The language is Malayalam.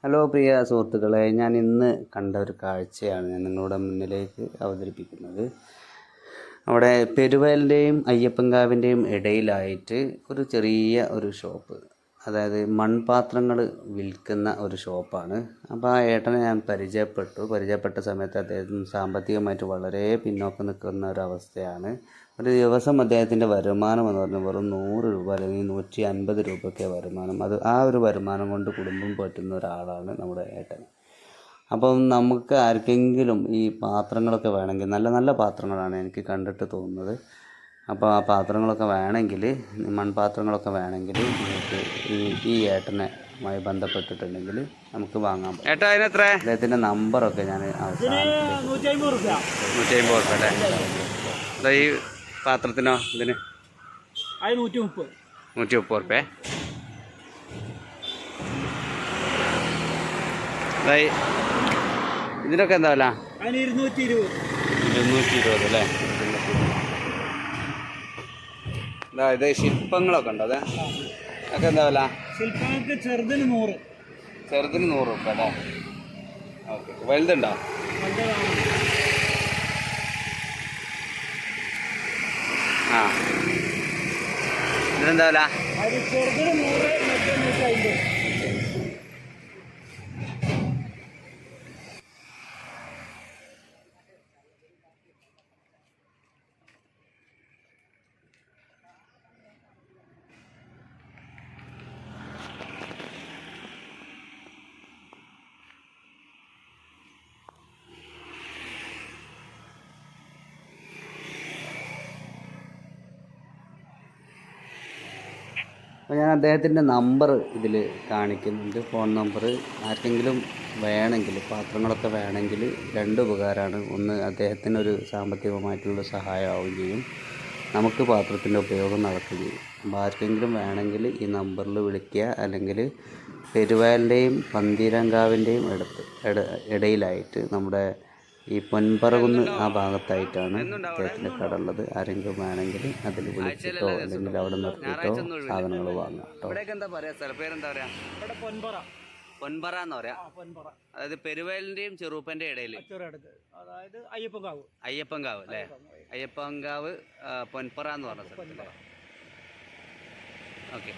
ഹലോ പ്രിയ സുഹൃത്തുക്കളെ, ഞാൻ ഇന്ന് കണ്ട ഒരു കാഴ്ചയാണ് ഞാൻ നിങ്ങളുടെ മുന്നിലേക്ക് അവതരിപ്പിക്കുന്നത്. അവിടെ പെരുവയലിൻ്റെയും അയ്യപ്പൻകാവിൻ്റെയും ഇടയിലായിട്ട് ഒരു ചെറിയ ഒരു ഷോപ്പ്, അതായത് മൺപാത്രങ്ങൾ വിൽക്കുന്ന ഒരു ഷോപ്പാണ്. അപ്പോൾ ആ ഏട്ടനെ ഞാൻ പരിചയപ്പെട്ട സമയത്ത് അദ്ദേഹം സാമ്പത്തികമായിട്ട് വളരെ പിന്നോക്കം നിൽക്കുന്ന ഒരവസ്ഥയാണ്. ഒരു ദിവസം അദ്ദേഹത്തിൻ്റെ വരുമാനം എന്ന് പറഞ്ഞാൽ വെറും 100 രൂപ അല്ലെങ്കിൽ 150 രൂപയൊക്കെ വരുമാനം. ആ ഒരു വരുമാനം കൊണ്ട് കുടുംബം പോറ്റുന്ന ഒരാളാണ് നമ്മുടെ ഏട്ടൻ. അപ്പം നമുക്ക് ആർക്കെങ്കിലും ഈ പാത്രങ്ങളൊക്കെ വേണമെങ്കിൽ, നല്ല നല്ല പാത്രങ്ങളാണ് എനിക്ക് കണ്ടിട്ട് തോന്നുന്നത്. അപ്പോൾ ആ പാത്രങ്ങളൊക്കെ വേണമെങ്കിൽ, മൺപാത്രങ്ങളൊക്കെ വേണമെങ്കിൽ നിങ്ങൾക്ക് ഈ ഏട്ടനുമായി ബന്ധപ്പെട്ടിട്ടുണ്ടെങ്കിൽ നമുക്ക് വാങ്ങാൻ പറ്റും. ഏട്ടാ അതിനെത്ര? അദ്ദേഹത്തിൻ്റെ നമ്പറൊക്കെ ഞാൻ അവസാനം 150 രൂപ അല്ലേ? അതാ ഈ പാത്രത്തിനോ ഇതിന് 130 റുപ്യ. അതായി ഇതിനൊക്കെ എന്താ വില? 220 അല്ലേ? ഇത് ശില്പങ്ങളൊക്കെ ഉണ്ടോ? അതൊക്കെ എന്താ വില? ശില്പങ്ങൾക്ക് ചെറുതിന് 100 റുപ്യ അല്ലേ? ഓക്കെ. വലുതുണ്ടോ? ആ, ഇതിനെന്താ വില? ചെറുതിന് 100, 150. അപ്പോൾ ഞാൻ അദ്ദേഹത്തിൻ്റെ നമ്പർ ഇതിൽ കാണിക്കുന്നുണ്ട്, ഫോൺ നമ്പർ. ആർക്കെങ്കിലും വേണമെങ്കിൽ, പാത്രങ്ങളൊക്കെ വേണമെങ്കിൽ രണ്ട് ഉപകാരമാണ്. ഒന്ന്, അദ്ദേഹത്തിനൊരു സാമ്പത്തികമായിട്ടുള്ള സഹായമാവുകയും ചെയ്യും, നമുക്ക് പാത്രത്തിൻ്റെ ഉപയോഗം നടക്കുകയും ചെയ്യും. അപ്പോൾ ആർക്കെങ്കിലും വേണമെങ്കിൽ ഈ നമ്പറിൽ വിളിക്കുക. അല്ലെങ്കിൽ പെരുവയലിൻ്റെയും പന്തീരങ്കാവിൻ്റെയും ഇടയിലായിട്ട് നമ്മുടെ ഈ പൊൻപറകുന്ന് ആ ഭാഗത്തായിട്ടാണ് അദ്ദേഹത്തിൻ്റെ കട ഉള്ളത്. ആരെങ്കിലും വേണമെങ്കിൽ അതിൽ വിളിച്ചിട്ടോ അല്ലെങ്കിൽ അവിടെ നിർത്തിയിട്ടോ സാധനങ്ങൾ വാങ്ങാം കേട്ടോ. എന്താ പറയാ, സ്ഥലപ്പേരെന്താ പറയാ? പൊൻപറ എന്ന് പറയാ. അതായത് പെരുവയലിൻ്റെയും ചെറുപ്പൻ്റെ ഇടയിൽ, അതായത് അയ്യപ്പൻകാവ് അല്ലേ? അയ്യപ്പൻകാവ് പൊൻപറ എന്ന് പറഞ്ഞ സ്ഥലത്ത്. ഓക്കെ.